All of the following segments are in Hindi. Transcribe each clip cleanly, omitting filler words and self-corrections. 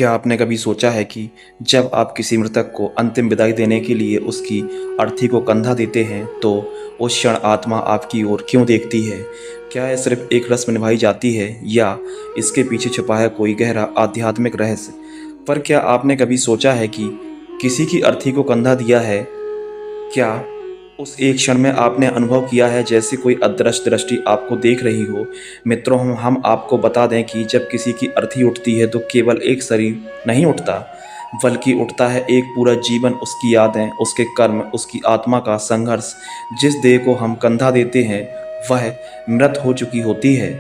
क्या आपने कभी सोचा है कि जब आप किसी मृतक को अंतिम विदाई देने के लिए उसकी अर्थी को कंधा देते हैं तो उस क्षण आत्मा आपकी ओर क्यों देखती है? क्या यह सिर्फ एक रस्म निभाई जाती है या इसके पीछे छुपा है कोई गहरा आध्यात्मिक रहस्य? पर क्या आपने कभी सोचा है कि किसी की अर्थी को कंधा दिया है? क्या उस एक क्षण में आपने अनुभव किया है जैसे कोई अदृश्य दृष्टि आपको देख रही हो? मित्रों, हम आपको बता दें कि जब किसी की अर्थी उठती है तो केवल एक शरीर नहीं उठता, बल्कि उठता है एक पूरा जीवन, उसकी यादें, उसके कर्म, उसकी आत्मा का संघर्ष। जिस देह को हम कंधा देते हैं वह मृत हो चुकी होती है,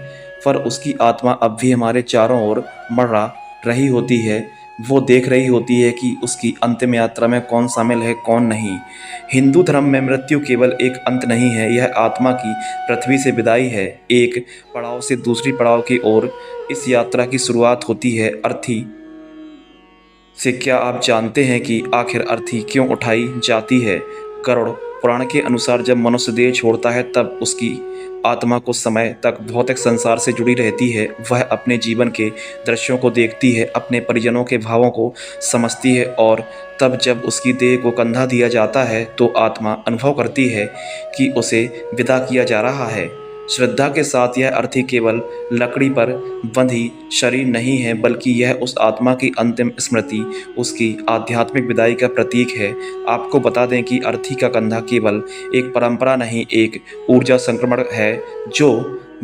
पर उसकी आत्मा अब भी हमारे चारों ओर मर्रा रही होती है। वो देख रही होती है कि उसकी अंतिम यात्रा में कौन शामिल है, कौन नहीं। हिंदू धर्म में मृत्यु केवल एक अंत नहीं है, यह आत्मा की पृथ्वी से विदाई है। एक पड़ाव से दूसरी पड़ाव की ओर इस यात्रा की शुरुआत होती है अर्थी से। क्या आप जानते हैं कि आखिर अर्थी क्यों उठाई जाती है? गरुड़ पुराण के अनुसार जब मनुष्य देह छोड़ता है तब उसकी आत्मा कुछ समय तक भौतिक संसार से जुड़ी रहती है। वह अपने जीवन के दृश्यों को देखती है, अपने परिजनों के भावों को समझती है, और तब जब उसकी देह को कंधा दिया जाता है तो आत्मा अनुभव करती है कि उसे विदा किया जा रहा है। श्रद्धा के साथ यह अर्थी केवल लकड़ी पर बंधी शरीर नहीं है, बल्कि यह उस आत्मा की अंतिम स्मृति, उसकी आध्यात्मिक विदाई का प्रतीक है। आपको बता दें कि अर्थी का कंधा केवल एक परंपरा नहीं, एक ऊर्जा संक्रमण है। जो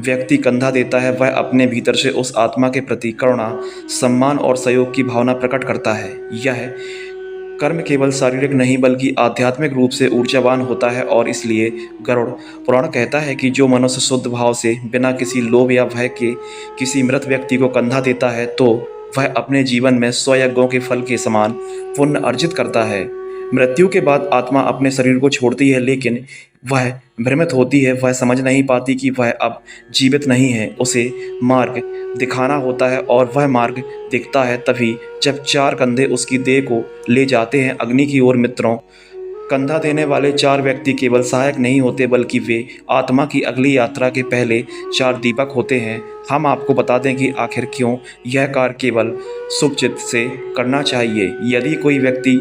व्यक्ति कंधा देता है वह अपने भीतर से उस आत्मा के प्रति करुणा, सम्मान और सहयोग की भावना प्रकट करता है। यह कर्म केवल शारीरिक नहीं बल्कि आध्यात्मिक रूप से ऊर्जावान होता है, और इसलिए गरुड़ पुराण कहता है कि जो मनुष्य शुद्ध भाव से बिना किसी लोभ या भय के किसी मृत व्यक्ति को कंधा देता है तो वह अपने जीवन में 100 यज्ञों के फल के समान पुण्य अर्जित करता है। मृत्यु के बाद आत्मा अपने शरीर को छोड़ती है, लेकिन वह भ्रमित होती है। वह समझ नहीं पाती कि वह अब जीवित नहीं है। उसे मार्ग दिखाना होता है, और वह मार्ग दिखता है तभी जब 4 कंधे उसकी देह को ले जाते हैं अग्नि की ओर। मित्रों, कंधा देने वाले 4 व्यक्ति केवल सहायक नहीं होते, बल्कि वे आत्मा की अगली यात्रा के पहले 4 दीपक होते हैं। हम आपको बता दें कि आखिर क्यों यह कार्य केवल शुभचित्त से करना चाहिए। यदि कोई व्यक्ति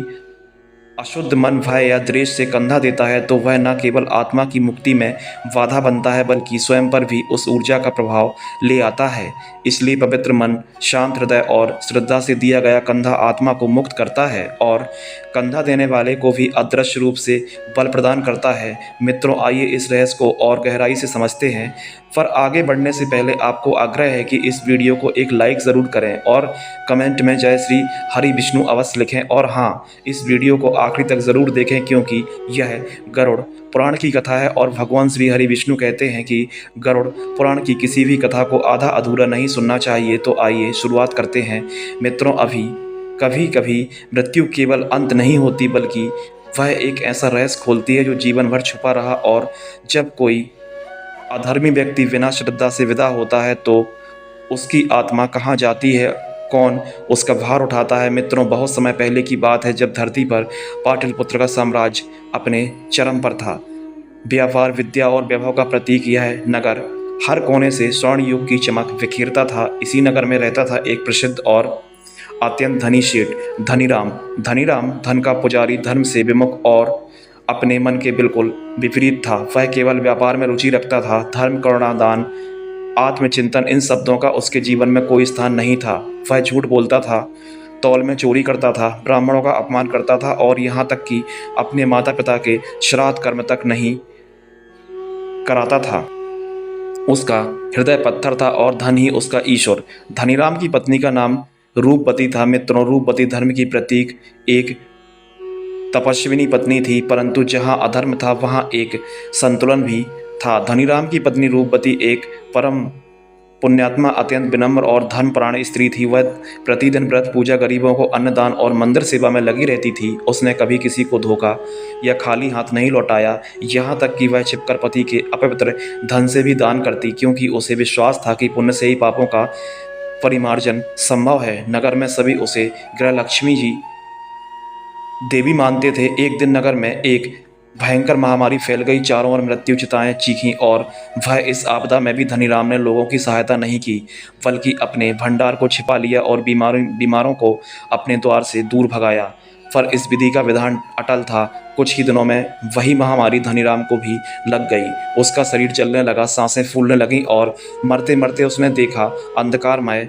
अशुद्ध मन, भय या द्वेष से कंधा देता है तो वह न केवल आत्मा की मुक्ति में बाधा बनता है, बल्कि स्वयं पर भी उस ऊर्जा का प्रभाव ले आता है। इसलिए पवित्र मन, शांत हृदय और श्रद्धा से दिया गया कंधा आत्मा को मुक्त करता है और कंधा देने वाले को भी अदृश्य रूप से बल प्रदान करता है। मित्रों, आइए इस रहस्य को और गहराई से समझते हैं। पर आगे बढ़ने से पहले आपको आग्रह है कि इस वीडियो को एक लाइक ज़रूर करें और कमेंट में जय श्री हरि विष्णु अवश्य लिखें। और हाँ, इस वीडियो को आखिरी तक ज़रूर देखें, क्योंकि यह गरुड़ पुराण की कथा है और भगवान श्री हरि विष्णु कहते हैं कि गरुड़ पुराण की किसी भी कथा को आधा अधूरा नहीं सुनना चाहिए। तो आइए शुरुआत करते हैं। मित्रों, कभी कभी मृत्यु केवल अंत नहीं होती, बल्कि वह एक ऐसा रहस्य खोलती है जो जीवन भर छुपा रहा। और जब कोई अधर्मी व्यक्ति बिना श्रद्धा से विदा होता है तो उसकी आत्मा कहाँ जाती है, कौन उसका भार उठाता है? मित्रों, बहुत समय पहले की बात है, जब धरती पर पाटलिपुत्र का साम्राज्य अपने चरम पर था। व्यापार, विद्या और वैभव का प्रतीक यह नगर हर कोने से स्वर्ण युग की चमक बिखेरता था। इसी नगर में रहता था एक प्रसिद्ध और अत्यंत धनी सेठ, धनीराम। धनीराम धन का पुजारी, धर्म से विमुख और अपने मन के बिल्कुल विपरीत था। वह केवल व्यापार में रुचि रखता था। धर्म, करुणा, दान, आत्मचिंतन, इन शब्दों का उसके जीवन में कोई स्थान नहीं था। वह झूठ बोलता था, तौल में चोरी करता था, ब्राह्मणों का अपमान करता था और यहाँ तक कि अपने माता पिता के श्राद्ध कर्म तक नहीं कराता था। उसका हृदय पत्थर था और धन ही उसका ईश्वर। धनीराम की पत्नी का नाम रूपवती था। मित्रों, रूपवती धर्म की प्रतीक एक तपस्विनी पत्नी थी, परंतु जहाँ अधर्म था वहाँ एक संतुलन भी था। धनीराम की पत्नी रूपवती एक परम पुण्यात्मा, अत्यंत विनम्र और धर्मपरायण स्त्री थी। वह प्रतिदिन व्रत, पूजा, गरीबों को अन्नदान और मंदिर सेवा में लगी रहती थी। उसने कभी किसी को धोखा या खाली हाथ नहीं लौटाया। यहाँ तक कि वह छिपकर पति के अपवित्र धन से भी दान करती, क्योंकि उसे विश्वास था कि पुण्य से ही पापों का परिमार्जन संभव है। नगर में सभी उसे गृह लक्ष्मी जी देवी मानते थे। एक दिन नगर में एक भयंकर महामारी फैल गई, चारों ओर मृत्यु चिताएं चीखीं और वह इस आपदा में भी धनीराम ने लोगों की सहायता नहीं की, बल्कि अपने भंडार को छिपा लिया और बीमारों को अपने द्वार से दूर भगाया। पर इस विधि का विधान अटल था। कुछ ही दिनों में वही महामारी धनीराम को भी लग गई। उसका शरीर जलने लगा, सांसें फूलने लगीं और मरते मरते उसने देखा अंधकारमय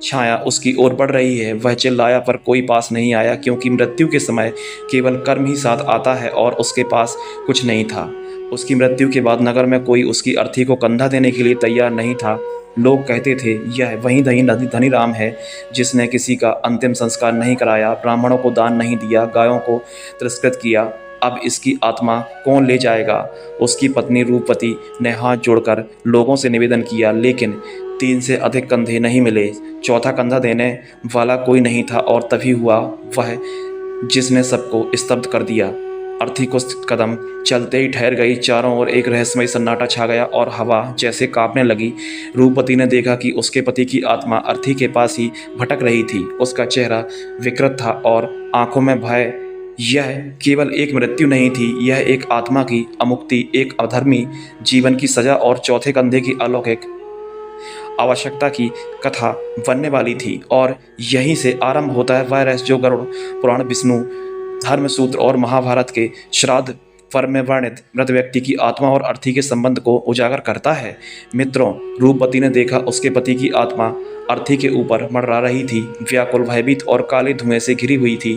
छाया उसकी ओर बढ़ रही है। वह चिल्लाया पर कोई पास नहीं आया, क्योंकि मृत्यु के समय केवल कर्म ही साथ आता है और उसके पास कुछ नहीं था। उसकी मृत्यु के बाद नगर में कोई उसकी अर्थी को कंधा देने के लिए तैयार नहीं था। लोग कहते थे, यह वही धनीराम है जिसने किसी का अंतिम संस्कार नहीं कराया, ब्राह्मणों को दान नहीं दिया, गायों को तिरस्कृत किया। अब इसकी आत्मा कौन ले जाएगा? उसकी पत्नी रूपवती ने हाथ जोड़कर लोगों से निवेदन किया, लेकिन 3 से अधिक कंधे नहीं मिले। चौथा कंधा देने वाला कोई नहीं था और तभी हुआ वह जिसने सबको स्तब्ध कर दिया। अर्थी कुछ कदम चलते ही ठहर गई। चारों ओर एक रहस्यमय सन्नाटा छा गया और हवा जैसे कांपने लगी। रूपवती ने देखा कि उसके पति की आत्मा अर्थी के पास ही भटक रही थी। उसका चेहरा विकृत था और आंखों में भय। यह केवल एक मृत्यु नहीं थी, यह एक आत्मा की अमुक्ति, एक अधर्मी जीवन की सजा और चौथे कंधे की अलौकिक आवश्यकता की कथा बनने वाली थी। और यहीं से आरंभ होता है वह रहस्य जो गरुड़ पुराण, विष्णु धर्मसूत्र और महाभारत के श्राद्ध पर्व में वर्णित मृत व्यक्ति की आत्मा और अर्थी के संबंध को उजागर करता है। मित्रों, रूपवती ने देखा उसके पति की आत्मा अर्थी के ऊपर मंडरा रही थी, व्याकुल, भयभीत और काले धुएं से घिरी हुई थी।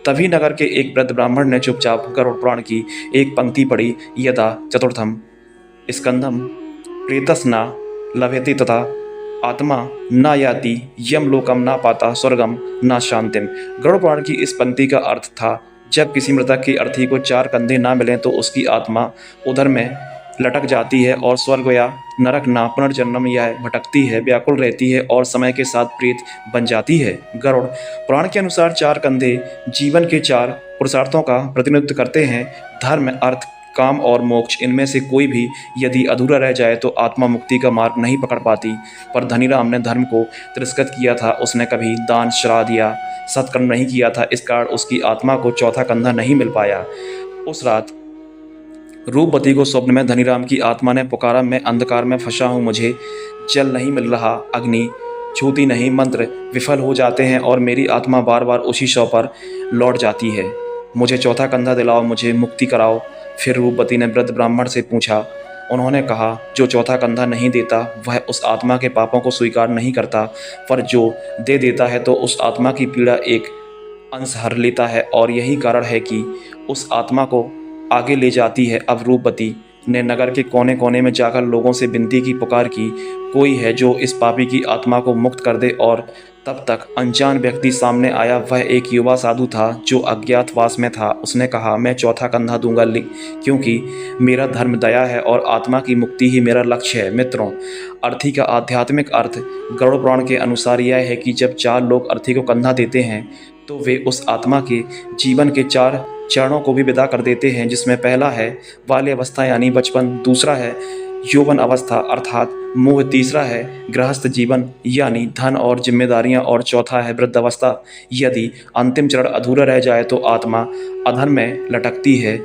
तभी नगर के एक वृद्ध ब्राह्मण ने चुपचाप गरुड़ पुराण की एक पंक्ति पढ़ी, यदा चतुर्थम स्कंदम प्रेतस न लभेति तथा आत्मा न याति यम लोकम न पाता स्वर्गम न शांतिम। गरुड़ पुराण की इस पंक्ति का अर्थ था, जब किसी मृतक की अर्थी को 4 कंधे ना मिलें तो उसकी आत्मा उधर में लटक जाती है और स्वर्ग या नरक ना पुनर्जन्म यह भटकती है, व्याकुल रहती है और समय के साथ प्रेत बन जाती है। गरुड़ पुराण के अनुसार 4 कंधे जीवन के 4 पुरुषार्थों का प्रतिनिधित्व करते हैं, धर्म, अर्थ, काम और मोक्ष। इनमें से कोई भी यदि अधूरा रह जाए तो आत्मा मुक्ति का मार्ग नहीं पकड़ पाती। पर धनीराम ने धर्म को तिरस्कृत किया था। उसने कभी दान, श्राद्ध या सत्कर्म नहीं किया था। इस कारण उसकी आत्मा को चौथा कंधा नहीं मिल पाया। उस रात रूपवती को स्वप्न में धनीराम की आत्मा ने पुकारा, मैं अंधकार में फंसा हूँ, मुझे जल नहीं मिल रहा, अग्नि छूती नहीं, मंत्र विफल हो जाते हैं और मेरी आत्मा बार बार उसी शव पर लौट जाती है। मुझे चौथा कंधा दिलाओ, मुझे मुक्ति कराओ। फिर रूपवती ने वृद्ध ब्राह्मण से पूछा। उन्होंने कहा, जो चौथा कंधा नहीं देता वह उस आत्मा के पापों को स्वीकार नहीं करता, पर जो दे देता है तो उस आत्मा की पीड़ा एक अंश हर लेता है और यही कारण है कि उस आत्मा को आगे ले जाती है। अब रूपवती ने नगर के कोने कोने में जाकर लोगों से विनती की, पुकार की, कोई है जो इस पापी की आत्मा को मुक्त कर दे। और तब तक अनजान व्यक्ति सामने आया। वह एक युवा साधु था जो अज्ञातवास में था। उसने कहा, मैं चौथा कंधा दूंगा क्योंकि मेरा धर्म दया है और आत्मा की मुक्ति ही मेरा लक्ष्य है। मित्रों, अर्थी का आध्यात्मिक अर्थ गरुड़ पुराण के अनुसार यह है कि जब 4 लोग अर्थी को कंधा देते हैं तो वे उस आत्मा के जीवन के 4 चरणों को भी विदा कर देते हैं, जिसमें पहला है बाल्यावस्था यानी बचपन, दूसरा है यौवन अवस्था अर्थात मोह, तीसरा है गृहस्थ जीवन यानी धन और जिम्मेदारियां और चौथा है वृद्धावस्था। यदि अंतिम चरण अधूरा रह जाए तो आत्मा अधर्म में लटकती है।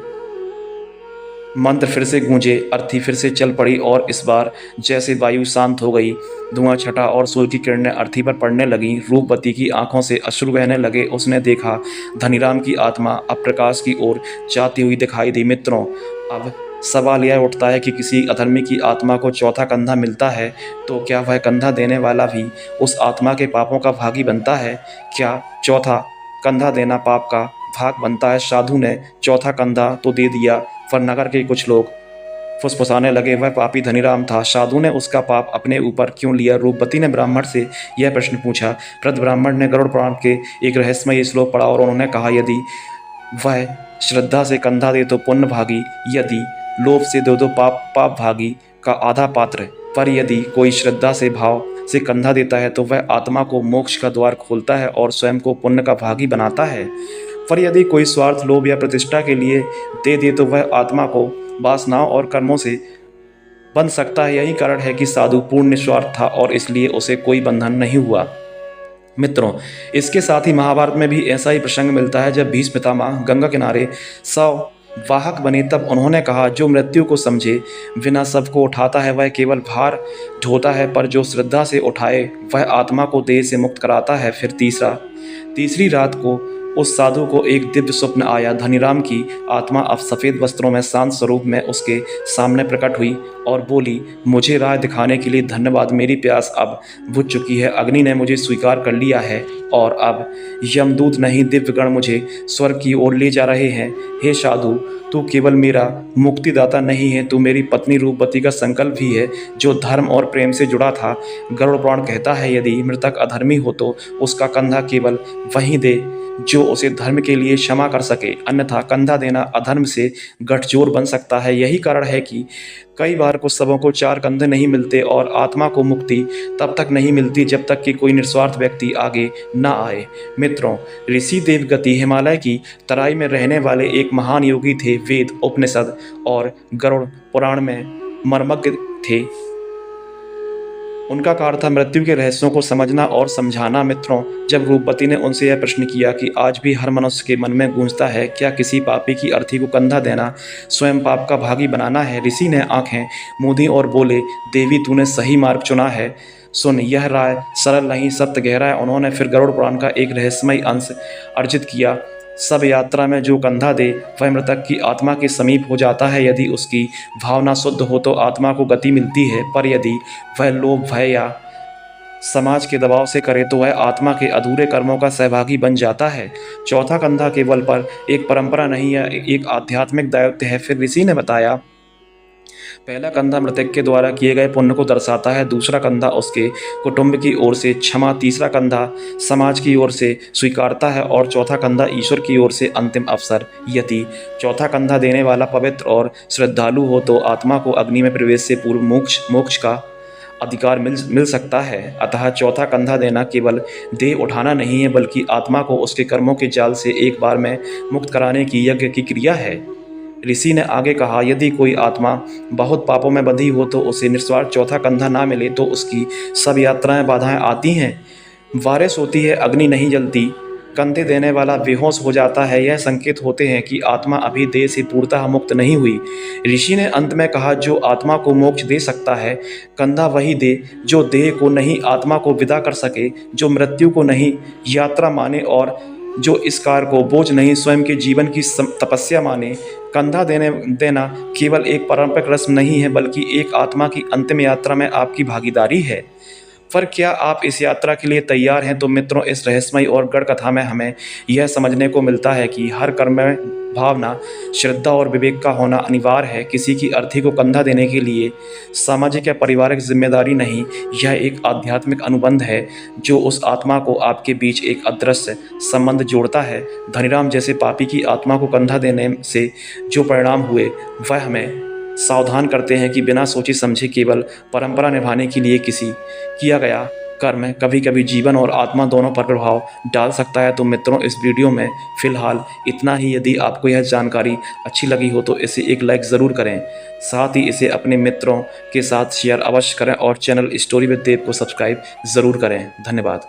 मंत्र फिर से गूंजे, अर्थी फिर से चल पड़ी और इस बार जैसे वायु शांत हो गई, धुआं छटा और सूर्य की किरणें अर्थी पर पड़ने लगीं। रूपवती की आंखों से अश्रु बहने लगे। उसने देखा धनीराम की आत्मा अब प्रकाश की ओर जाती हुई दिखाई दी। मित्रों, अब सवाल यह उठता है कि किसी अधर्मी की आत्मा को चौथा कंधा मिलता है तो क्या वह कंधा देने वाला भी उस आत्मा के पापों का भागी बनता है? क्या चौथा कंधा देना पाप का भाग बनता है? साधु ने चौथा कंधा तो दे दिया, पर नगर के कुछ लोग फुसफुसाने लगे, वह पापी धनीराम था, साधु ने उसका पाप अपने ऊपर क्यों लिया? रूपवती ने ब्राह्मण से यह प्रश्न पूछा। वृद्ध ब्राह्मण ने गरुड़ पुराण के एक रहस्यमय श्लोक पढ़ा और उन्होंने कहा, यदि वह श्रद्धा से कंधा दे तो पुण्य भागी, यदि लोभ से दो तो पाप भागी का आधा पात्र। पर यदि कोई श्रद्धा से भाव से कंधा देता है तो वह आत्मा को मोक्ष का द्वार खोलता है और स्वयं को पुण्य का भागी बनाता है। पर यदि कोई स्वार्थ, लोभ या प्रतिष्ठा के लिए दे तो वह आत्मा को वासनाओं और कर्मों से बंध सकता है। यही कारण है कि साधु पूर्ण निस्वार्थ था और इसलिए उसे कोई बंधन नहीं हुआ। मित्रों, इसके साथ ही महाभारत में भी ऐसा ही प्रसंग मिलता है जब भीष्म पितामह गंगा किनारे 100 वाहक बने तब उन्होंने कहा, जो मृत्यु को समझे बिना सबको उठाता है वह केवल भार ढोता है, पर जो श्रद्धा से उठाए वह आत्मा को देह से मुक्त कराता है। फिर तीसरी रात को उस साधु को एक दिव्य स्वप्न आया। धनीराम की आत्मा अब सफ़ेद वस्त्रों में शांत स्वरूप में उसके सामने प्रकट हुई और बोली, मुझे राह दिखाने के लिए धन्यवाद। मेरी प्यास अब बुझ चुकी है। अग्नि ने मुझे स्वीकार कर लिया है और अब यमदूत नहीं दिव्य गण मुझे स्वर्ग की ओर ले जा रहे हैं। हे साधु, तू केवल मेरा मुक्तिदाता नहीं है, तू मेरी पत्नी रूपवती का संकल्प भी है जो धर्म और प्रेम से जुड़ा था। गरुड़ पुराण कहता है, यदि मृतक अधर्मी हो तो उसका कंधा केवल वहीं दे जो उसे धर्म के लिए क्षमा कर सके, अन्यथा कंधा देना अधर्म से गठजोड़ बन सकता है। यही कारण है कि कई बार कुछ सबों को 4 कंधे नहीं मिलते और आत्मा को मुक्ति तब तक नहीं मिलती जब तक कि कोई निस्वार्थ व्यक्ति आगे ना आए। मित्रों, ऋषि देवगति हिमालय की तराई में रहने वाले एक महान योगी थे। वेद, उपनिषद और गरुड़ पुराण में मर्मज्ञ थे। उनका कार्य था मृत्यु के रहस्यों को समझना और समझाना। मित्रों, जब रूपवती ने उनसे यह प्रश्न किया कि आज भी हर मनुष्य के मन में गूंजता है, क्या किसी पापी की अर्थी को कंधा देना स्वयं पाप का भागी बनाना है? ऋषि ने आंखें मूंदी और बोले, देवी, तूने सही मार्ग चुना है। सुन, यह राय सरल नहीं, सत्य गहरा है। उन्होंने फिर गरुड़ पुराण का एक रहस्यमय अंश अर्जित किया। सब यात्रा में जो कंधा दे वह मृतक की आत्मा के समीप हो जाता है। यदि उसकी भावना शुद्ध हो तो आत्मा को गति मिलती है, पर यदि वह लोभ, भय या समाज के दबाव से करे तो वह आत्मा के अधूरे कर्मों का सहभागी बन जाता है। चौथा कंधा केवल पर एक परंपरा नहीं है, एक आध्यात्मिक दायित्व है। फिर ऋषि ने बताया, पहला कंधा मृतक के द्वारा किए गए पुण्य को दर्शाता है, दूसरा कंधा उसके कुटुंब की ओर से क्षमा, तीसरा कंधा समाज की ओर से स्वीकारता है और चौथा कंधा ईश्वर की ओर से अंतिम अवसर। यदि चौथा कंधा देने वाला पवित्र और श्रद्धालु हो तो आत्मा को अग्नि में प्रवेश से पूर्व मोक्ष का अधिकार मिल सकता है। अतः चौथा कंधा देना केवल देह उठाना नहीं है, बल्कि आत्मा को उसके कर्मों के जाल से एक बार में मुक्त कराने की यज्ञ की क्रिया है। ऋषि ने आगे कहा, यदि कोई आत्मा बहुत पापों में बंधी हो तो उसे निस्वार्थ चौथा कंधा ना मिले तो उसकी सब यात्राएं बाधाएं आती हैं, बारिश होती है, अग्नि नहीं जलती, कंधे देने वाला बेहोश हो जाता है। यह संकेत होते हैं कि आत्मा अभी देह से पूर्णतः मुक्त नहीं हुई। ऋषि ने अंत में कहा, जो आत्मा को मोक्ष दे सकता है, कंधा वही दे जो देह को नहीं आत्मा को विदा कर सके, जो मृत्यु को नहीं यात्रा माने और जो इस कार्य को बोझ नहीं स्वयं के जीवन की तपस्या माने। कंधा देना केवल एक पारंपरिक रस्म नहीं है, बल्कि एक आत्मा की अंतिम यात्रा में आपकी भागीदारी है। पर क्या आप इस यात्रा के लिए तैयार हैं? तो मित्रों, इस रहस्यमय और गढ़ कथा में हमें यह समझने को मिलता है कि हर कर्म में भावना, श्रद्धा और विवेक का होना अनिवार्य है। किसी की अर्थी को कंधा देने के लिए सामाजिक या पारिवारिक जिम्मेदारी नहीं, यह एक आध्यात्मिक अनुबंध है जो उस आत्मा को आपके बीच एक अदृश्य संबंध जोड़ता है। धनीराम जैसे पापी की आत्मा को कंधा देने से जो परिणाम हुए वह हमें सावधान करते हैं कि बिना सोचे समझे केवल परंपरा निभाने के लिए किया गया कर्म कभी कभी जीवन और आत्मा दोनों पर प्रभाव डाल सकता है। तो मित्रों, इस वीडियो में फ़िलहाल इतना ही। यदि आपको यह जानकारी अच्छी लगी हो तो इसे एक लाइक ज़रूर करें, साथ ही इसे अपने मित्रों के साथ शेयर अवश्य करें और चैनल स्टोरी विद देव को सब्सक्राइब ज़रूर करें। धन्यवाद।